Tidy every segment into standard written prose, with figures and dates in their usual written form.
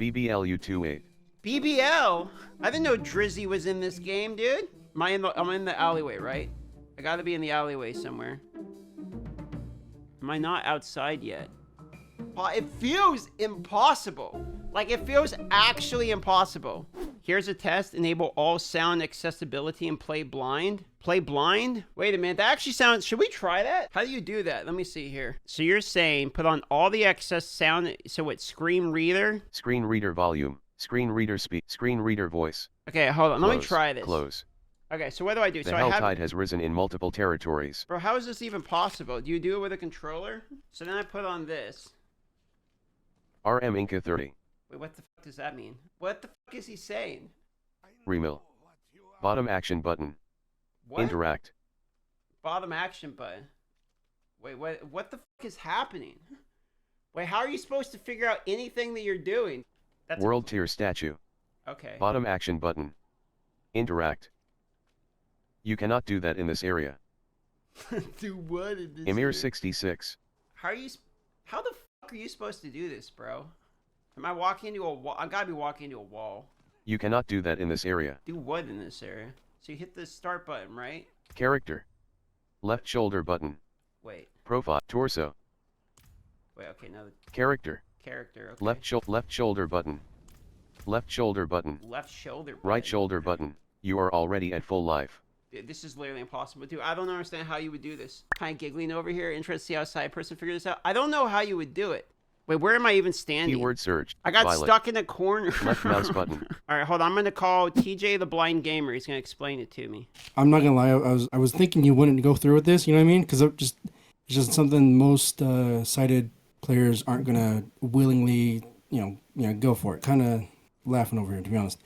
BBLU28. BBL? I didn't know Drizzy was in this game, dude. I'm in the alleyway, right? I gotta be in the alleyway somewhere. Am I not outside yet? It feels impossible. Like, it feels actually impossible. Here's a test. Enable all sound accessibility and play blind. Play blind? Wait a minute. That actually sounds... Should we try that? How do you do that? Let me see here. So you're saying put on all the excess sound... So what? Screen reader? Screen reader volume. Screen reader speed. Screen reader voice. Okay, hold on. Close, let me try this. Close. Okay, so what do I do? The so hell I have... tide has risen in multiple territories. Bro, how is this even possible? Do you do it with a controller? So then I put on this. RM Inca 30. Wait, what the fuck does that mean? What the fuck is he saying? Remill. Bottom action button. What? Interact. Bottom action button. Wait, what the fuck is happening? Wait, how are you supposed to figure out anything that you're doing? That's World tier statue. Okay. Bottom action button. Interact. You cannot do that in this area. Do what in this Emir area? 66. How the fuck are you supposed to do this, bro? Am I walking into a wall? I gotta be walking into a wall. You cannot do that in this area. Do what in this area? So you hit the start button, right? Character. Left shoulder button. Wait. Profile. Torso. Wait, okay, now the Character. character, okay. Left shoulder button. Left shoulder button. Left shoulder button. Right shoulder button. You are already at full life. Dude, this is literally impossible. Dude, I don't understand how you would do this. Kind of giggling over here. Interested to see how a side person figure this out. I don't know how you would do it. Wait, where am I even standing? Keyword search. I got Violet. stuck in a corner. Left mouse button. All right, hold on. I'm going to call TJ the blind gamer. He's going to explain it to me. I'm not gonna lie. I was thinking you wouldn't go through with this. You know what I mean? Because it's just something most sighted players aren't gonna willingly, go for it. Kind of laughing over here, to be honest.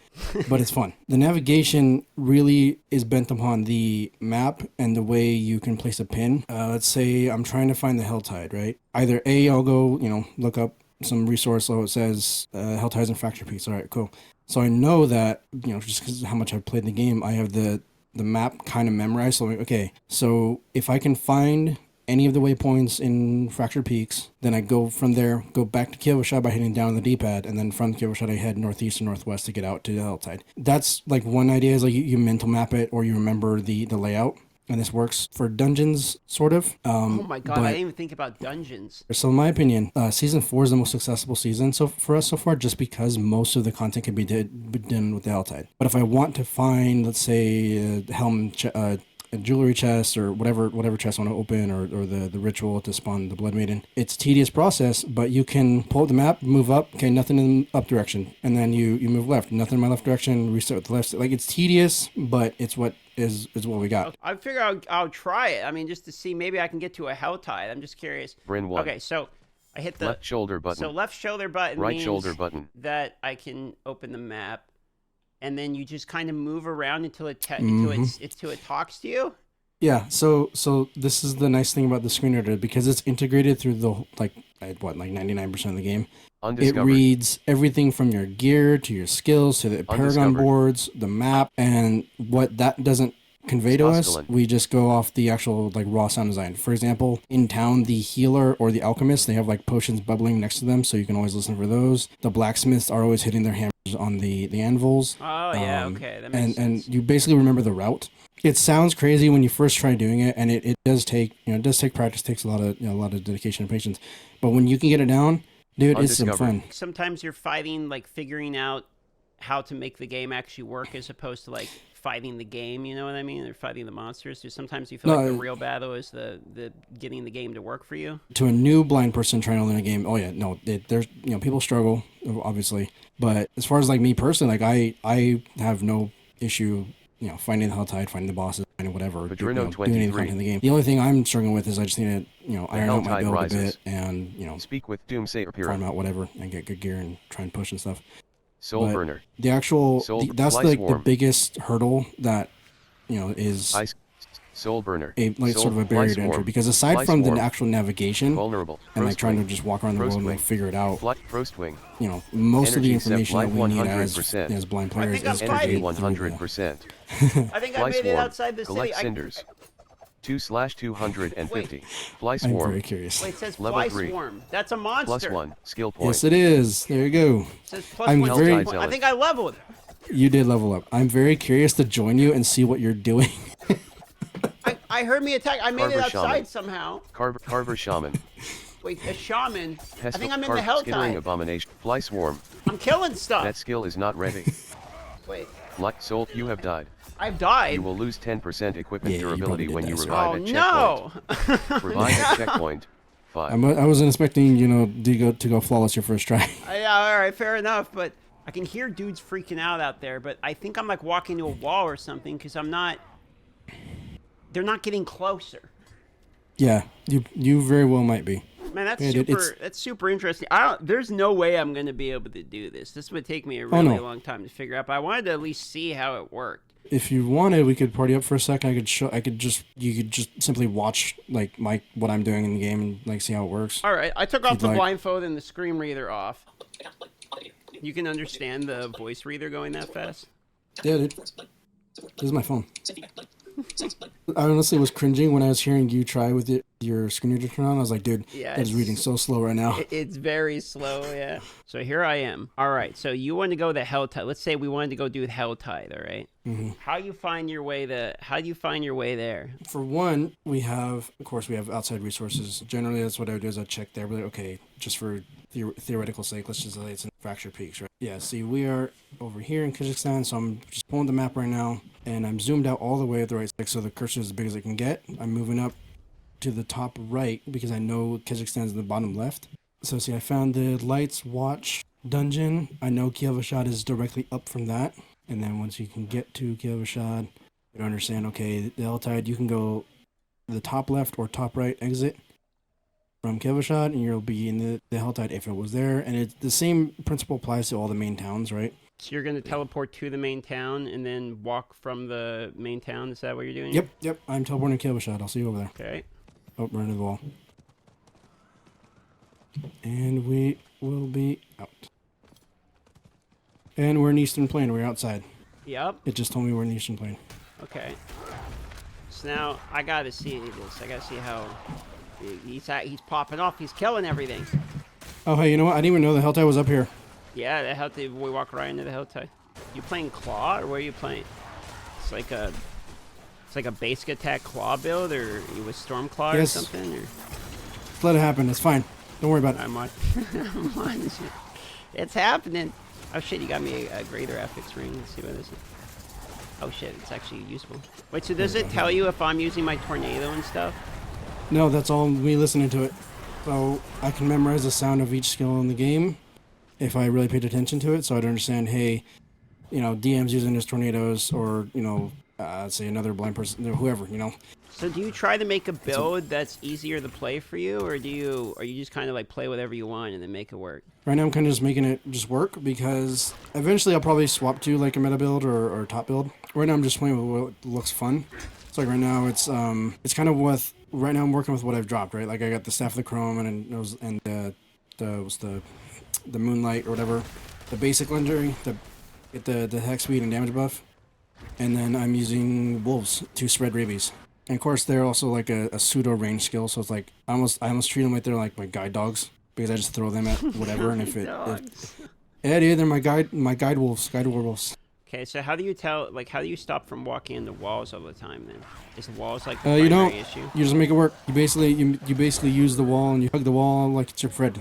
But it's fun. The navigation really is bent upon the map and the way you can place a pin. Let's say I'm trying to find the Helltide, right? Either A, I'll go, look up some resource. So it says Helltides and Fracture Peaks. All right, cool. So I know that, just because of how much I've played the game, I have the map kind of memorized. So I'm like, okay, so if I can find any of the waypoints in Fracture Peaks, then I go from there, go back to Kielvershad by hitting down on the D-pad, and then from Kielvershad I head northeast and northwest to get out to the Helltide. That's like one idea, is like you mental map it, or you remember the layout, and this works for dungeons, sort of. Oh my god, I didn't even think about dungeons. So in my opinion, Season 4 is the most accessible season for us so far, just because most of the content can be done with the Helltide. But if I want to find, let's say, a jewelry chest or whatever chest I want to open, or the ritual to spawn the Blood Maiden, it's a tedious process, but you can pull up the map, move up, okay, nothing in the up direction, and then you move left, nothing in my left direction, reset with the left. Like, it's tedious, but it's what what we got. I figure I'll try it. I mean, just to see, maybe I can get to a Helltide. I'm just curious. Bryn 1. Okay, so I hit the left shoulder button. So left shoulder button Right means shoulder button. that I can open the map, and then you just kind of move around until it talks to you. Yeah, so this is the nice thing about the screen reader, because it's integrated through the like 99% of the game. It reads everything from your gear to your skills to the Paragon boards, the map, and what that doesn't convey to us, we just go off the actual like raw sound design. For example, in town, the healer or the alchemist, they have like potions bubbling next to them, so you can always listen for those. The blacksmiths are always hitting their hammers on the anvils. Oh yeah, okay, that makes sense. And you basically remember the route. It sounds crazy when you first try doing it, and it does take practice, takes a lot of dedication and patience. But when you can get it down, dude, it's some fun. Sometimes you're fighting, like figuring out how to make the game actually work, as opposed to like fighting the game, you know what I mean? Or fighting the monsters. So sometimes you feel like the real battle is the getting the game to work for you. To a new blind person trying to learn a game, oh yeah, no, there's people struggle, obviously. But as far as like me personally, like I have no issue, finding the Helltide, finding the bosses, finding whatever, doing any content in the game. The only thing I'm struggling with is I just need to, iron out my build a bit, and speak with Doomsayer farm out whatever and get good gear and try and push and stuff. Soul Burner. The actual that's like the biggest hurdle that is Soul Burner. Sort of a barrier to entry, because aside from the actual navigation and like trying to just walk around the world and like figure it out, most of the information that we need as blind players is 100%. I think I made it outside the city. Collect cinders. 2/250. Fly I'm Swarm. very curious. Wait, it says Level Fly 3. Swarm. That's a monster. +1. Skill point. Yes, it is. There you go. It says plus I'm one very- skill point. I think I leveled. You did level up. I'm very curious to join you and see what you're doing. I heard me attack. I made it Carver outside Shaman. somehow. Carver Shaman. Wait, a shaman. I think I'm in Carver the hell Skittering type. Abomination. Fly Swarm. I'm killing stuff. That skill is not ready. Wait, Like Soul, you have died. I've died. You will lose 10% equipment Yeah, you durability probably when did you that, sir. revive Oh at checkpoint. no! Revive at checkpoint. 5. I wasn't expecting, to go flawless your first try. Yeah, all right, fair enough. But I can hear dudes freaking out there. But I think I'm like walking to a wall or something because I'm not. They're not getting closer. Yeah, you very well might be. Man, that's Yeah, dude, super. That's super interesting. There's no way I'm gonna be able to do this. This would take me a Oh, really no. long time to figure out. But I wanted to at least see how it worked. If you wanted, we could party up for a second. You could just simply watch what I'm doing in the game and like see how it works. All right, I took off You'd the like- blindfold and the screen reader off. You can understand the voice reader going that fast? Yeah, dude. This is my phone. I honestly was cringing when I was hearing you try with your screen reader turned on. I was like, dude, Yeah, that is reading so slow right now. It's very slow, yeah. So here I am. All right, so you want to go the Helltide. Let's say we wanted to go do Helltide, all right? Mm-hmm. How do you find your way there? For one, of course, we have outside resources. Generally, that's what I would do is I check there. But okay, just for theoretical sake, let's just say it's in Fracture Peaks, right? Yeah, see, we are over here in Kazakhstan, so I'm just pulling the map right now, and I'm zoomed out all the way at the right side, so the cursor is as big as I can get. I'm moving up to the top right because I know Kazakhstan's in the bottom left. So see, I found the Lights Watch dungeon. I know Kielvashad is directly up from that. And then once you can get to Kielvashad, you understand, okay, the Helltide, you can go the top left or top right exit from Kielvashad, and you'll be in the Helltide if it was there. And the same principle applies to all the main towns, right? So you're going to teleport to the main town and then walk from the main town? Is that what you're doing? Yep. I'm teleporting to Kielvashad. I'll see you over there. Okay. Oh, run into the wall. And we will be out. And we're in Eastern Plain. We're outside. Yep. It just told me we're in the Eastern Plain. Okay. So now I got to see this. I got to see how he's popping off. He's killing everything. Oh, hey, you know what? I didn't even know the Helltide was up here. Yeah, the Helltide. We walk right into the Helltide. You playing Claw or where are you playing? It's like a basic attack Claw build, or you with Stormclaw or Yes. something? Or Just let it happen. It's fine. Don't worry about it. I'm on. I'm on. It's happening. Oh shit! You got me a greater affix ring. Let's see what this is. Oh shit! It's actually useful. Wait, so does it tell you if I'm using my tornado and stuff? No, that's all me listening to it. So I can memorize the sound of each skill in the game if I really paid attention to it. So I'd understand, hey, DM's using his tornadoes, or say another blind person, whoever, So do you try to make a build that's easier to play for you, or you just kind of like play whatever you want and then make it work? Right now I'm kind of just making it just work because eventually I'll probably swap to like a meta build or top build. Right now I'm just playing with what looks fun. So like right now it's kind of with right now I'm working with what I've dropped, right? Like I got the Staff of the Chrome and the Moonlight or whatever, the basic legendary, get the hex speed and damage buff, and then I'm using Wolves to spread rabies. And of course they're also like a pseudo range skill, so it's like I almost treat them like they're like my guide dogs because I just throw them at whatever, and yeah, dude, they're my guide werewolves. Okay, so how do you stop from walking into walls all the time then? Is the walls like the You primary don't. issue? You just make it work. You basically use the wall and you hug the wall like it's your friend.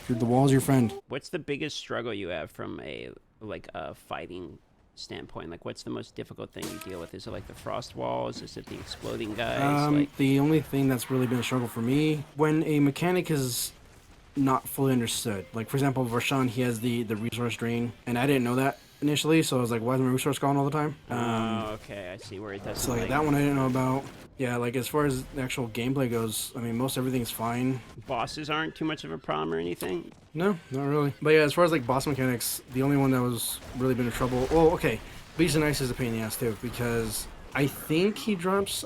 The wall's your friend. What's the biggest struggle you have from a fighting standpoint? Like, what's the most difficult thing you deal with? Is it like the frost walls? Is it the exploding guys? The only thing that's really been a struggle for me when a mechanic is not fully understood. Like for example, Varshan, he has the resource drain, and I didn't know that initially, so I was like, why is my resource gone all the time? Okay, I see where it doesn't. So like that one I didn't know about. Yeah, like as far as the actual gameplay goes, I mean most everything's fine. Bosses aren't too much of a problem or anything. No, not really. But yeah, as far as like boss mechanics, the only one that was really been in trouble. Well, okay, Beast and Ice is a pain in the ass too because I think he drops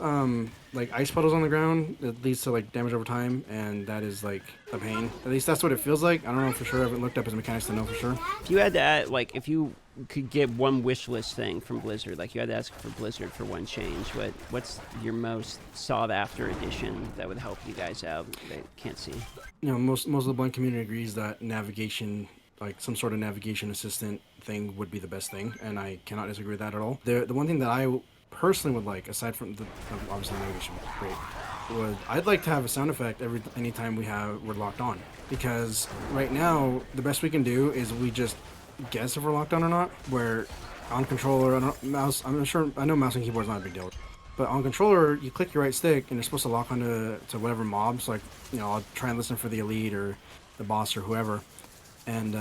like ice puddles on the ground. It leads to like damage over time, and that is like a pain. At least that's what it feels like. I don't know for sure. I haven't looked up his mechanics to know for sure. If you had to add, like, if you could get one wish list thing from Blizzard, like you had to ask for Blizzard for one change, what's your most sought after addition that would help you guys out that can't see? You know, most of the blind community agrees that navigation, like some sort of navigation assistant thing, would be the best thing, and I cannot disagree with that at all. The one thing that I personally would like, aside from the obviously navigation, great, would I'd like to have a sound effect anytime we're locked on, because right now the best we can do is we just guess if we're locked on or not. Where on controller, mouse, I know mouse and keyboard is not a big deal, but on controller you click your right stick and you're supposed to lock onto whatever mobs. Like, you know, I'll try and listen for the elite or the boss or whoever, and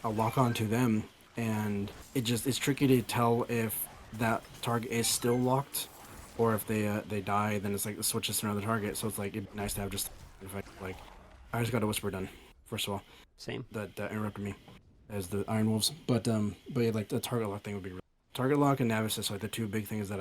I'll lock onto them, and it's tricky to tell if that target is still locked, or if they die, then it's like it switches to another target. So it's like it'd be nice to have just, if I just got a whisper done first of all. Same. That interrupted me as the Iron Wolves, but yeah, like the target lock thing would be target lock and nav assist, like the two big things that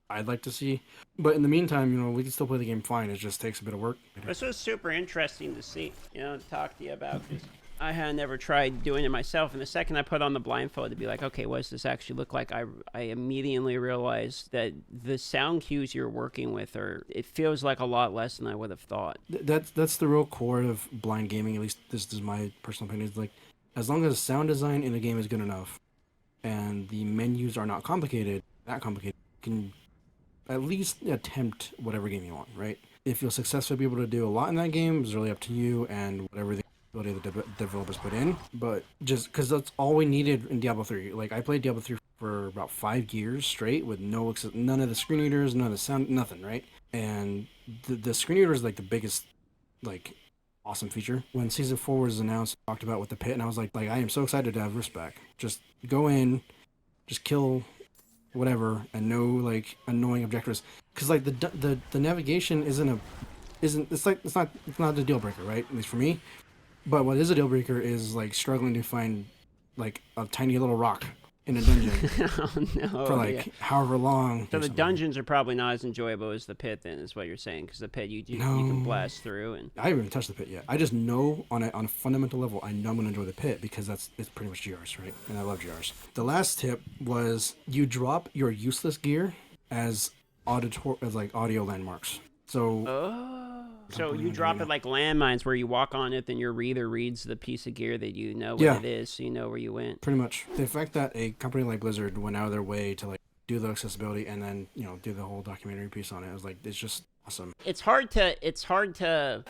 I'd like to see. But in the meantime, you know, we can still play the game fine. It just takes a bit of work. This was super interesting to see, you know, to talk to you about, because I had never tried doing it myself, and the second I put on the blindfold to be like, okay, what does this actually look like, I immediately realized that the sound cues you're working with it feels like a lot less than I would have thought. That's the real core of blind gaming, at least this is my personal opinion. It's like, as long as sound design in a game is good enough, and the menus are not complicated, you can at least attempt whatever game you want, right? If you'll successfully be able to do a lot in that game is really up to you and whatever the developers put in. But just because that's all we needed in Diablo 3. Like, I played Diablo 3 for about 5 years straight with none of the screen readers, none of the sound, nothing, right? And the screen reader is like the biggest, like, awesome feature. When season 4 was announced, talked about with the pit, and I was like I am so excited to have Rift back. Just go in, just kill whatever, and no like annoying objectives. Because like the navigation it's not the deal breaker, right? At least for me. But what is a deal breaker is like struggling to find like a tiny little rock in a dungeon Oh no! for like however long. So the dungeons are probably not as enjoyable as the pit, then, is what you're saying? Because the pit you can blast through, and I haven't even touched the pit yet. I just know on a fundamental level, I know I'm gonna enjoy the pit because it's pretty much GRs, right? And I love GRs. The last tip was you drop your useless gear as audio landmarks. So you drop it like landmines where you walk on it, then your reader reads the piece of gear that you know what it is, so you know where you went. Pretty much. The fact that a company like Blizzard went out of their way to like do the accessibility and then, you know, do the whole documentary piece on it, I was like, it's just awesome. It's hard to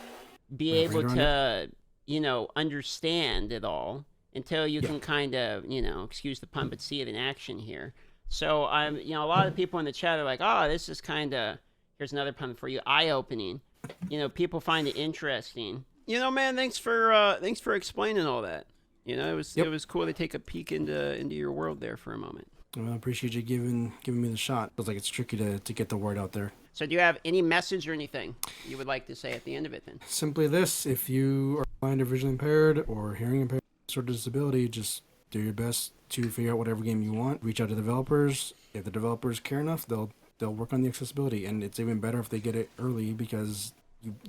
be able to, you know, understand it all until you can kind of, you know, excuse the pun, but see it in action here. So a lot of people in the chat are like, oh, this is kind of, here's another pun for you, eye-opening. You know, people find it interesting. You know, man, thanks for explaining all that. You know, it was cool to take a peek into your world there for a moment. Well, I appreciate you giving me the shot. Feels like it's tricky to get the word out there. So do you have any message or anything you would like to say at the end of it then? Simply this: if you are blind or visually impaired or hearing impaired, sort of disability, just do your best to figure out whatever game you want. Reach out to developers. If the developers care enough, they'll work on the accessibility, and it's even better if they get it early, because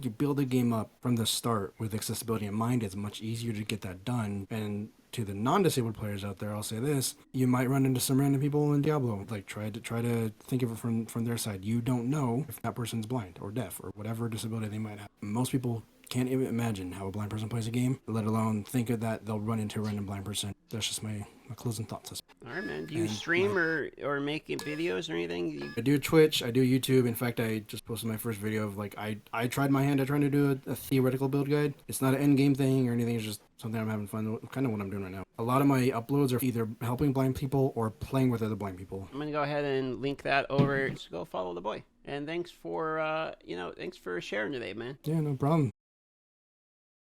you build a game up from the start with accessibility in mind. It's much easier to get that done. And to the non-disabled players out there, I'll say this: you might run into some random people in Diablo. Like, try to think of it from their side. You don't know if that person's blind or deaf or whatever disability they might have. Most people can't even imagine how a blind person plays a game, let alone think of that they'll run into a random blind person. That's just my closing thoughts. All right, man. Do you stream or make videos or anything? I do Twitch, I do YouTube. In fact, I just posted my first video of like I tried my hand at trying to do a theoretical build guide. It's not an end game thing or anything. It's just something I'm having fun with, kind of what I'm doing right now. A lot of my uploads are either helping blind people or playing with other blind people. I'm gonna go ahead and link that over. Just go follow the boy. And thanks for sharing today, man. Yeah, no problem.